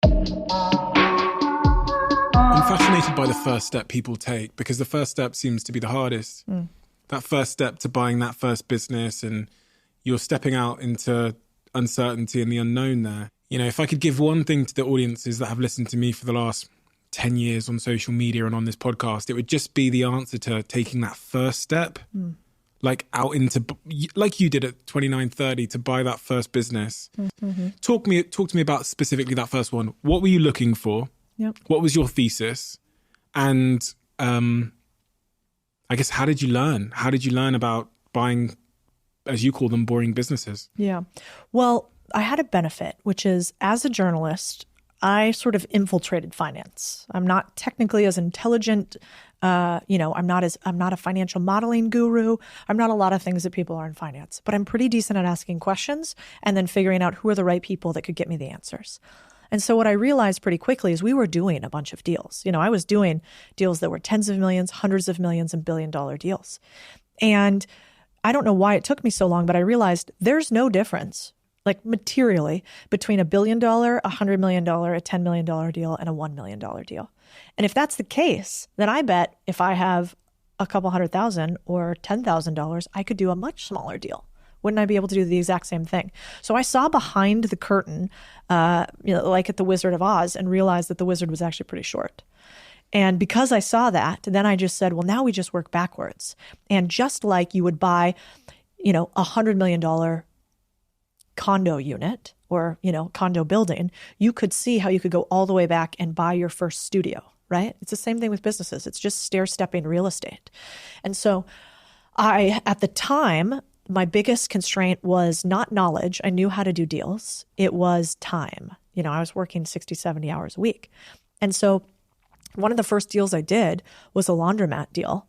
I'm fascinated by the first step people take, because the first step seems to be the hardest. That first step to buying that first business, and you're stepping out into uncertainty and the unknown there. You know, if I could give one thing to the audiences that have listened to me for the last 10 years on social media and on this podcast, it would just be the answer to taking that first step, like out into, like you did at 29, 30, to buy that first business. Talk to me about specifically that first one. What were you looking for? Yep. What was your thesis? And I guess, how did you learn? How did you learn about buying, as you call them, boring businesses? Yeah. Well, I had a benefit, which is, as a journalist, I sort of infiltrated finance. I'm not technically as intelligent. I'm not a financial modeling guru. I'm not a lot of things that people are in finance, but I'm pretty decent at asking questions and then figuring out who are the right people that could get me the answers. And so what I realized pretty quickly is we were doing a bunch of deals. You know, I was doing deals that were tens of millions, hundreds of millions, and billion-dollar deals. And I don't know why it took me so long, but I realized there's no difference, like materially, between $1 billion, $100 million, a $10 million deal, and a $1 million deal. And if that's the case, then I bet if I have a couple $100,000 or $10,000, I could do a much smaller deal. Wouldn't I be able to do the exact same thing? So I saw behind the curtain, like at the Wizard of Oz, and realized that the wizard was actually pretty short. And because I saw that, then I just said, well, now we just work backwards. And just like you would buy, $100 million condo unit or, condo building, you could see how you could go all the way back and buy your first studio, right? It's the same thing with businesses. It's just stair-stepping real estate. And so at the time, my biggest constraint was not knowledge. I knew how to do deals. It was time. I was working 60, 70 hours a week. And so one of the first deals I did was a laundromat deal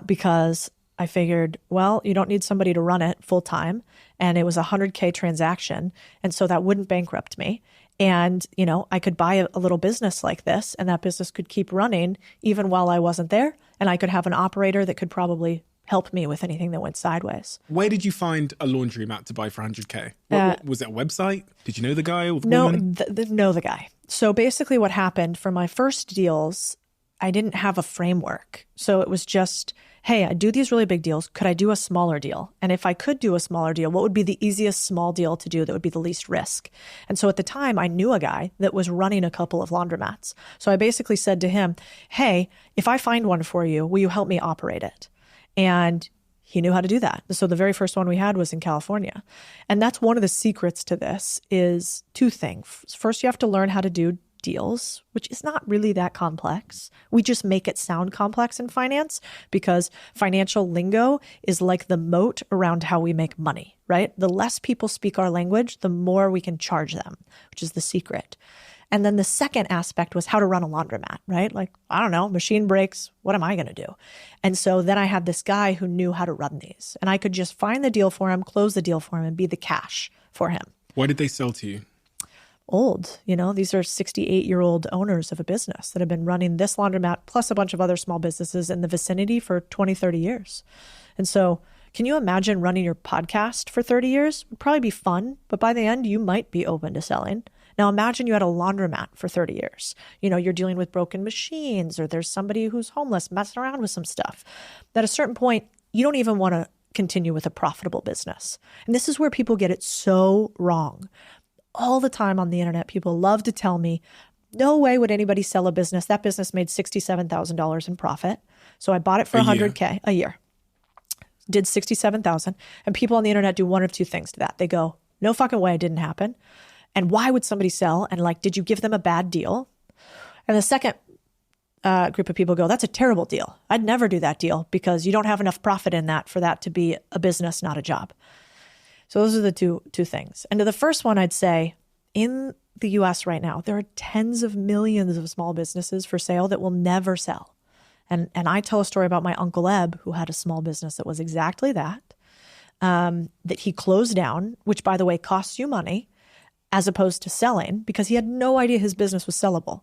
because I figured, well, you don't need somebody to run it full time. And it was a $100K transaction. And so that wouldn't bankrupt me. And, I could buy a little business like this, and that business could keep running even while I wasn't there. And I could have an operator that could probably help me with anything that went sideways. Where did you find a laundromat to buy for 100K? What was it, a website? Did you know the guy or the woman? Know the guy. So basically what happened for my first deals, I didn't have a framework. So it was just, hey, I do these really big deals. Could I do a smaller deal? And if I could do a smaller deal, what would be the easiest small deal to do that would be the least risk? And so at the time, I knew a guy that was running a couple of laundromats. So I basically said to him, hey, if I find one for you, will you help me operate it? And he knew how to do that. So the very first one we had was in California. And that's one of the secrets to this is two things. First, you have to learn how to do deals, which is not really that complex. We just make it sound complex in finance because financial lingo is like the moat around how we make money, right? The less people speak our language, the more we can charge them, which is the secret. And then the second aspect was how to run a laundromat, right? Like, I don't know, machine breaks, what am I going to do? And so then I had this guy who knew how to run these. And I could just find the deal for him, close the deal for him, and be the cash for him. Why did they sell to you? Old. These are 68-year-old owners of a business that have been running this laundromat plus a bunch of other small businesses in the vicinity for 20, 30 years. And so can you imagine running your podcast for 30 years? It would probably be fun, but by the end, you might be open to selling. Now imagine you had a laundromat for 30 years. You're dealing with broken machines, or there's somebody who's homeless messing around with some stuff. At a certain point, you don't even want to continue with a profitable business. And this is where people get it so wrong. All the time on the internet, people love to tell me, no way would anybody sell a business. That business made $67,000 in profit. So I bought it for $100K a year. Did $67,000. And people on the internet do one of two things to that. They go, no fucking way, it didn't happen. And why would somebody sell? And did you give them a bad deal? And the second group of people go, that's a terrible deal. I'd never do that deal because you don't have enough profit in that for that to be a business, not a job. So those are the two things. And to the first one, I'd say in the US right now, there are tens of millions of small businesses for sale that will never sell. And I tell a story about my Uncle Eb, who had a small business that was exactly that he closed down, which, by the way, costs you money, as opposed to selling, because he had no idea his business was sellable.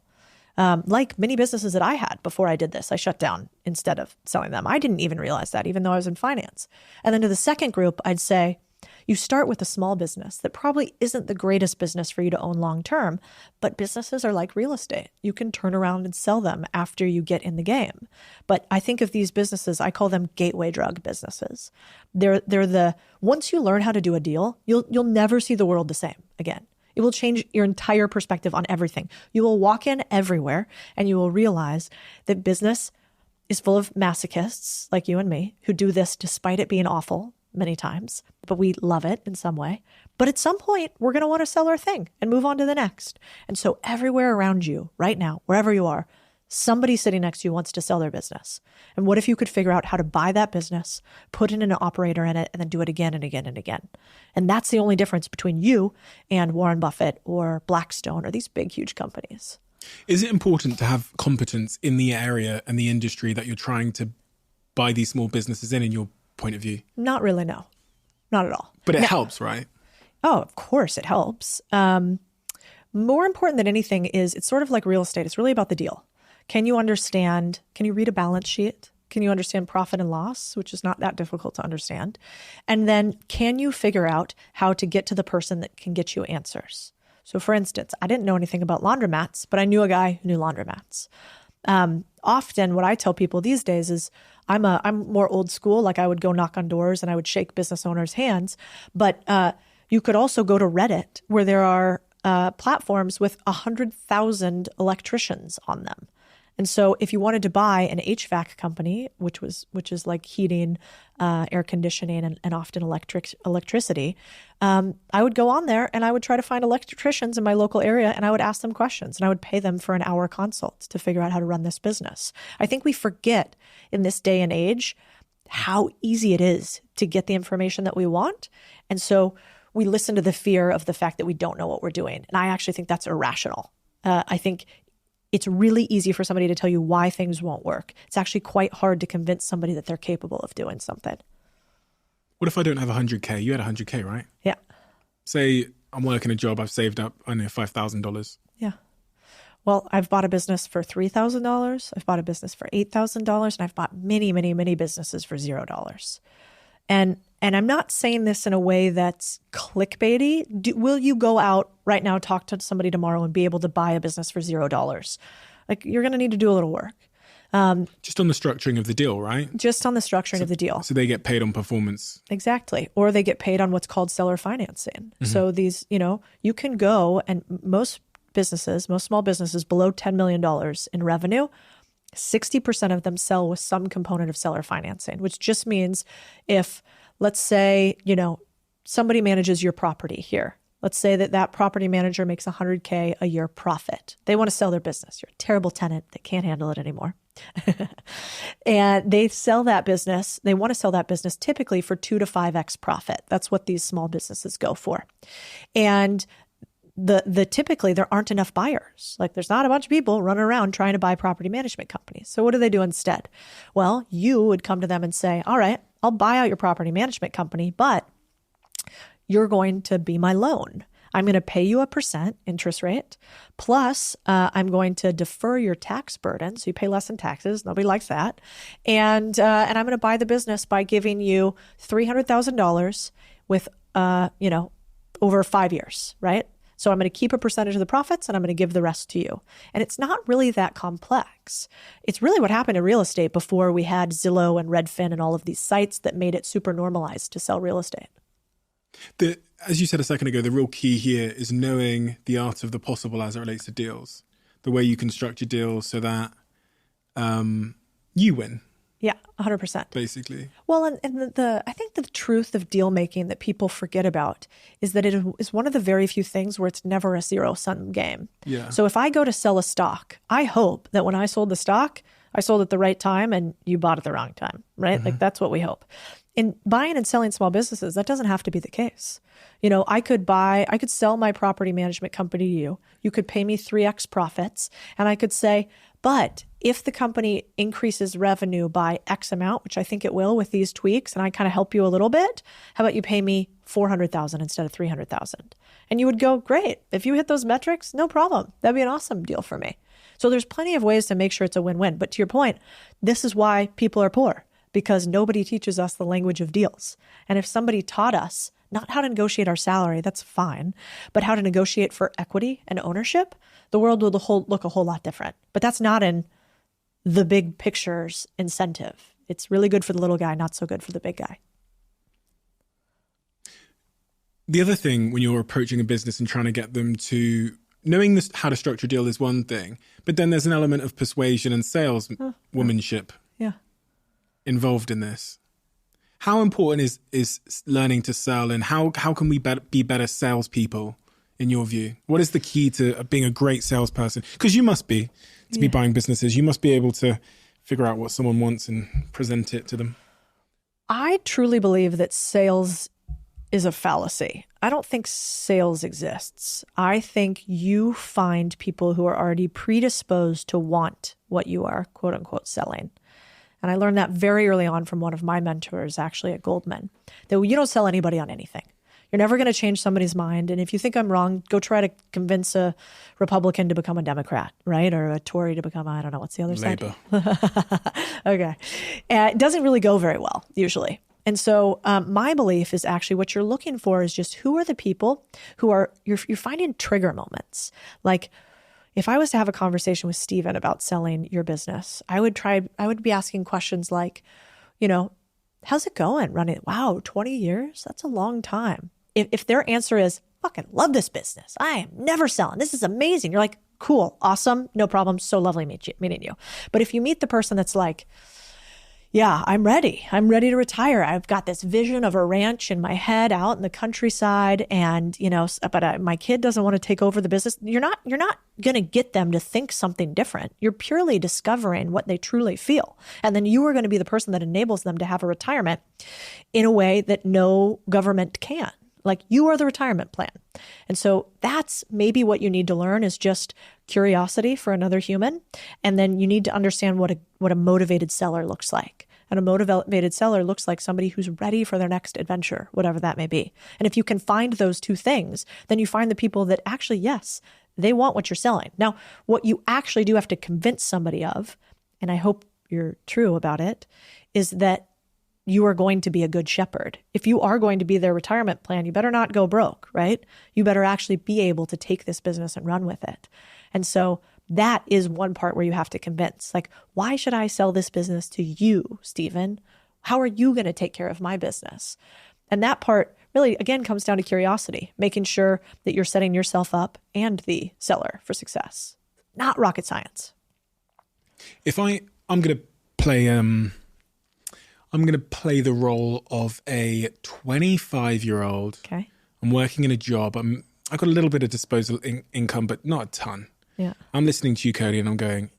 Like many businesses that I had before I did this, I shut down instead of selling them. I didn't even realize that, even though I was in finance. And then to the second group, I'd say, You start with a small business that probably isn't the greatest business for you to own long term, but businesses are like real estate. You can turn around and sell them after you get in the game. But I think of these businesses, I call them gateway drug businesses. Once you learn how to do a deal, you'll never see the world the same again. It will change your entire perspective on everything. You will walk in everywhere and you will realize that business is full of masochists like you and me who do this despite it being awful many times, but we love it in some way. But at some point, we're going to want to sell our thing and move on to the next. And so everywhere around you right now, wherever you are, somebody sitting next to you wants to sell their business. And what if you could figure out how to buy that business, put in an operator in it, and then do it again and again and again? And that's the only difference between you and Warren Buffett or Blackstone or these big, huge companies. Is it important to have competence in the area and the industry that you're trying to buy these small businesses in your point of view? Not really, no. Not at all. But it helps, right? Oh, of course it helps. More important than anything is it's sort of like real estate. It's really about the deal. Can you read a balance sheet? Can you understand profit and loss, which is not that difficult to understand? And then can you figure out how to get to the person that can get you answers? So for instance, I didn't know anything about laundromats, but I knew a guy who knew laundromats. Often what I tell people these days is I'm more old school. Like I would go knock on doors and I would shake business owners' hands. But you could also go to Reddit where there are platforms with 100,000 electricians on them. And so if you wanted to buy an HVAC company, which is like heating, air conditioning, and often electricity, I would go on there and I would try to find electricians in my local area and I would ask them questions and I would pay them for an hour consult to figure out how to run this business. I think we forget in this day and age how easy it is to get the information that we want. And so we listen to the fear of the fact that we don't know what we're doing. And I actually think that's irrational. I think it's really easy for somebody to tell you why things won't work. It's actually quite hard to convince somebody that they're capable of doing something. What if I don't have 100K? You had 100K, right? Yeah. Say I'm working a job, I've saved up, I know, $5,000. Yeah. Well, I've bought a business for $3,000. I've bought a business for $8,000. And I've bought many, many, many businesses for $0. And I'm not saying this in a way that's clickbaity. Will you go out right now, talk to somebody tomorrow and be able to buy a business for $0? Like you're going to need to do a little work. Just on the structuring of the deal, right? Just on the structuring of the deal. So they get paid on performance. Exactly. Or they get paid on what's called seller financing. Mm-hmm. So these, you can go and most small businesses below $10 million in revenue, 60% of them sell with some component of seller financing, which just means if, let's say, somebody manages your property here. Let's say that property manager makes $100K a year profit. They want to sell their business. You're a terrible tenant that can't handle it anymore. And they sell that business. They want to sell that business typically for 2 to 5x profit. That's what these small businesses go for. And typically there aren't enough buyers. Like there's not a bunch of people running around trying to buy property management companies. So what do they do instead? Well, you would come to them and say, all right, I'll buy out your property management company, but you're going to be my loan. I'm going to pay you a % interest rate. Plus, I'm going to defer your tax burden. So you pay less in taxes. Nobody likes that. And I'm going to buy the business by giving you $300,000 with, over 5 years, right? So I'm going to keep a percentage of the profits and I'm going to give the rest to you. And it's not really that complex. It's really what happened in real estate before we had Zillow and Redfin and all of these sites that made it super normalized to sell real estate. As you said a second ago, the real key here is knowing the art of the possible as it relates to deals, the way you construct your deals so that you win. Yeah, 100%. Basically. Well, and I think the truth of deal making that people forget about is that it is one of the very few things where it's never a zero-sum game. Yeah. So if I go to sell a stock, I hope that when I sold the stock, I sold at the right time and you bought at the wrong time, right? Mm-hmm. Like that's what we hope. In buying and selling small businesses, that doesn't have to be the case. I could sell my property management company to you. You could pay me 3x profits. And I could say, but if the company increases revenue by X amount, which I think it will with these tweaks, and I kind of help you a little bit, how about you pay me $400,000 instead of $300,000? And you would go, great. If you hit those metrics, no problem. That'd be an awesome deal for me. So there's plenty of ways to make sure it's a win-win. But to your point, this is why people are poor, because nobody teaches us the language of deals. And if somebody taught us not how to negotiate our salary, that's fine, but how to negotiate for equity and ownership, the world will look a whole lot different. But that's not in the big picture's incentive. It's really good for the little guy, not so good for the big guy. The other thing when you're approaching a business and trying to get them to knowing this, how to structure a deal is one thing, but then there's an element of persuasion and saleswomanship involved in this. How important is learning to sell, and how can we be better salespeople in your view? What is the key to being a great salesperson? Because you must be be buying businesses. You must be able to figure out what someone wants and present it to them. I truly believe that sales is a fallacy. I don't think sales exists. I think you find people who are already predisposed to want what you are, quote unquote, selling. And I learned that very early on from one of my mentors, actually at Goldman, that you don't sell anybody on anything. You're never going to change somebody's mind. And if you think I'm wrong, go try to convince a Republican to become a Democrat, right? Or a Tory to become, I don't know, what's the other Labor. side? Okay. It doesn't really go very well, usually. And so my belief is actually what you're looking for is just who are the people who are, you're finding trigger moments. Like if I was to have a conversation with Steven about selling your business, I would be asking questions like, how's it going running? Wow, 20 years? That's a long time. If their answer is, fucking love this business. I am never selling. This is amazing. You're like, cool, awesome, no problem. So lovely meeting you. But if you meet the person that's like, yeah, I'm ready. I'm ready to retire. I've got this vision of a ranch in my head out in the countryside, and but my kid doesn't want to take over the business. You're not going to get them to think something different. You're purely discovering what they truly feel, and then you are going to be the person that enables them to have a retirement in a way that no government can. Like you are the retirement plan. And so that's maybe what you need to learn is just curiosity for another human. And then you need to understand what a motivated seller looks like. And a motivated seller looks like somebody who's ready for their next adventure, whatever that may be. And if you can find those two things, then you find the people that actually, yes, they want what you're selling. Now, what you actually do have to convince somebody of, and I hope you're true about it, is that you are going to be a good shepherd. If you are going to be their retirement plan, you better not go broke, right? You better actually be able to take this business and run with it. And so that is one part where you have to convince, like, why should I sell this business to you, Steven? How are you going to take care of my business? And that part really, again, comes down to curiosity, making sure that you're setting yourself up and the seller for success. Not rocket science. If I'm going to play... I'm going to play the role of a 25-year-old. Okay. I'm working in a job. I've got a little bit of disposable income, but not a ton. Yeah. I'm listening to you, Codie, and I'm going,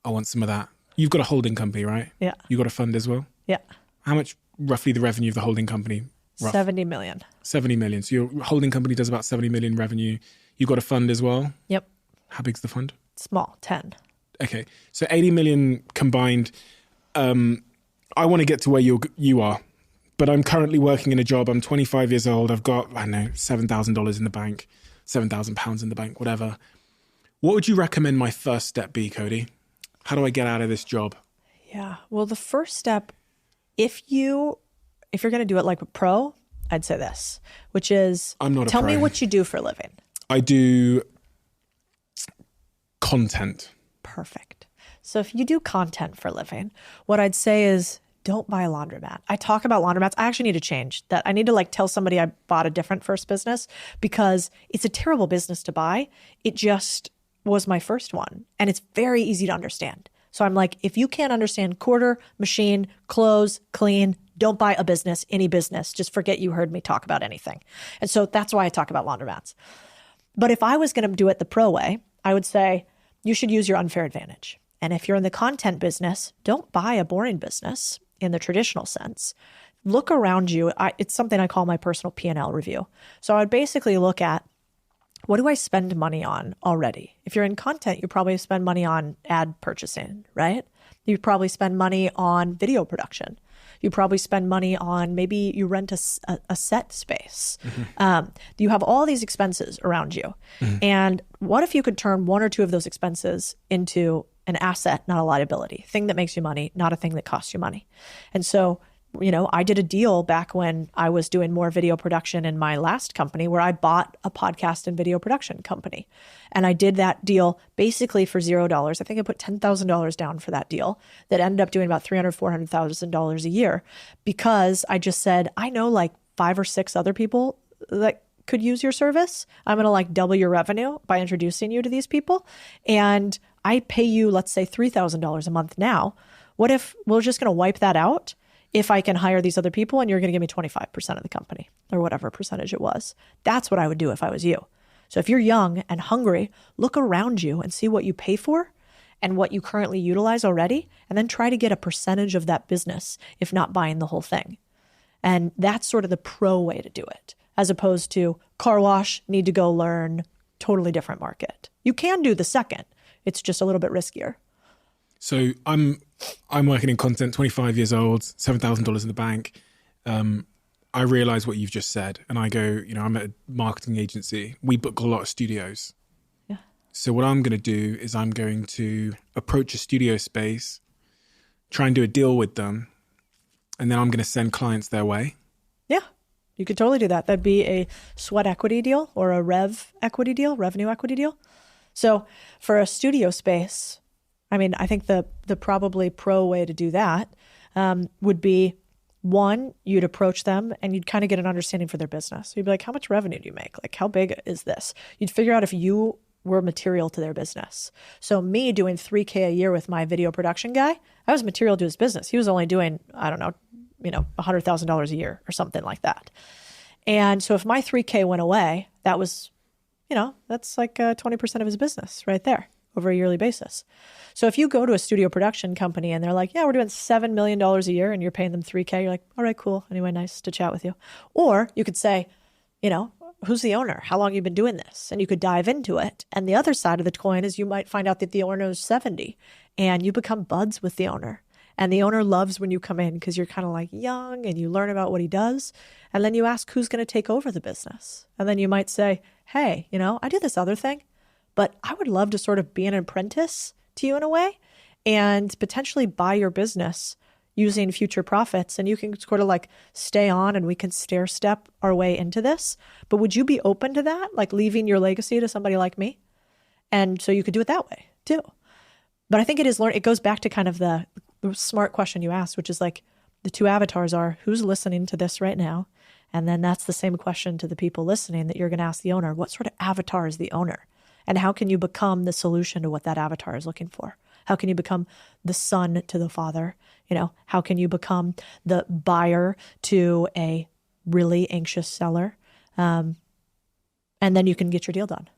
I want some of that. You've got a holding company, right? Yeah. You got a fund as well? Yeah. How much roughly the revenue of the holding company? Rough? 70 million. 70 million. So your holding company does about 70 million revenue. You've got a fund as well? Yep. How big's the fund? Small, 10. Okay. So 80 million combined. I want to get to where you are, but I'm currently working in a job. I'm 25 years old. I've got, I don't know, $7,000 in the bank, £7,000 in the bank, whatever. What would you recommend my first step be, Codie? How do I get out of this job? Yeah. Well, the first step, if you're going to do it like a pro, I'd say this, which is, tell me what you do for a living. I do content. Perfect. So if you do content for a living, what I'd say is don't buy a laundromat. I talk about laundromats. I actually need to change that. I need to tell somebody I bought a different first business because it's a terrible business to buy. It just was my first one. And it's very easy to understand. So I'm like, if you can't understand quarter, machine, close, clean, don't buy a business, any business. Just forget you heard me talk about anything. And so that's why I talk about laundromats. But if I was going to do it the pro way, I would say you should use your unfair advantage. And if you're in the content business, don't buy a boring business in the traditional sense. Look around you. It's something I call my personal P&L review. So I would basically look at, what do I spend money on already? If you're in content, you probably spend money on ad purchasing, right? You probably spend money on video production. You probably spend money on, maybe you rent a set space. Mm-hmm. You have all these expenses around you. Mm-hmm. And what if you could turn one or two of those expenses into an asset, not a liability, thing that makes you money, not a thing that costs you money. And so I did a deal back when I was doing more video production in my last company where I bought a podcast and video production company. And I did that deal basically for $0. I think I put $10,000 down for that deal that ended up doing about $300,000, $400,000 a year because I just said, I know like 5 or 6 other people that could use your service. I'm going to like double your revenue by introducing you to these people. And I pay you, let's say $3,000 a month now. What if we're just going to wipe that out if I can hire these other people and you're going to give me 25% of the company or whatever percentage it was? That's what I would do if I was you. So if you're young and hungry, look around you and see what you pay for and what you currently utilize already, and then try to get a percentage of that business, if not buying the whole thing. And that's sort of the pro way to do it, as opposed to car wash, need to go learn, totally different market. You can do the second. It's just a little bit riskier. So I'm working in content, 25 years old, $7,000 in the bank. I realize what you've just said, and I go, I'm at a marketing agency. We book a lot of studios. Yeah. So what I'm going to do is I'm going to approach a studio space, try and do a deal with them, and then I'm going to send clients their way. Yeah, you could totally do that. That'd be a sweat equity deal or a revenue equity deal. So for a studio space, I think the probably pro way to do that would be, one, you'd approach them and you'd kind of get an understanding for their business. So you'd be like, how much revenue do you make? Like, how big is this? You'd figure out if you were material to their business. So me doing $3,000 a year with my video production guy, I was material to his business. He was only doing, $100,000 a year or something like that. And so if my $3,000 went away, that was, that's like 20% of his business right there over a yearly basis. So if you go to a studio production company and they're like, yeah, we're doing $7 million a year and you're paying them $3,000, you're like, all right, cool. Anyway, nice to chat with you. Or you could say, who's the owner? How long have you been doing this? And you could dive into it. And the other side of the coin is you might find out that the owner is 70 and you become buds with the owner. And the owner loves when you come in because you're kind of like young and you learn about what he does. And then you ask who's going to take over the business. And then you might say, hey, I do this other thing, but I would love to sort of be an apprentice to you in a way and potentially buy your business using future profits. And you can sort of like stay on and we can stair step our way into this. But would you be open to that? Like leaving your legacy to somebody like me? And so you could do it that way too. But I think it goes back to kind of the smart question you asked, which is like the two avatars are who's listening to this right now. And then that's the same question to the people listening that you're going to ask the owner. What sort of avatar is the owner? And how can you become the solution to what that avatar is looking for? How can you become the son to the father? How can you become the buyer to a really anxious seller? And then you can get your deal done.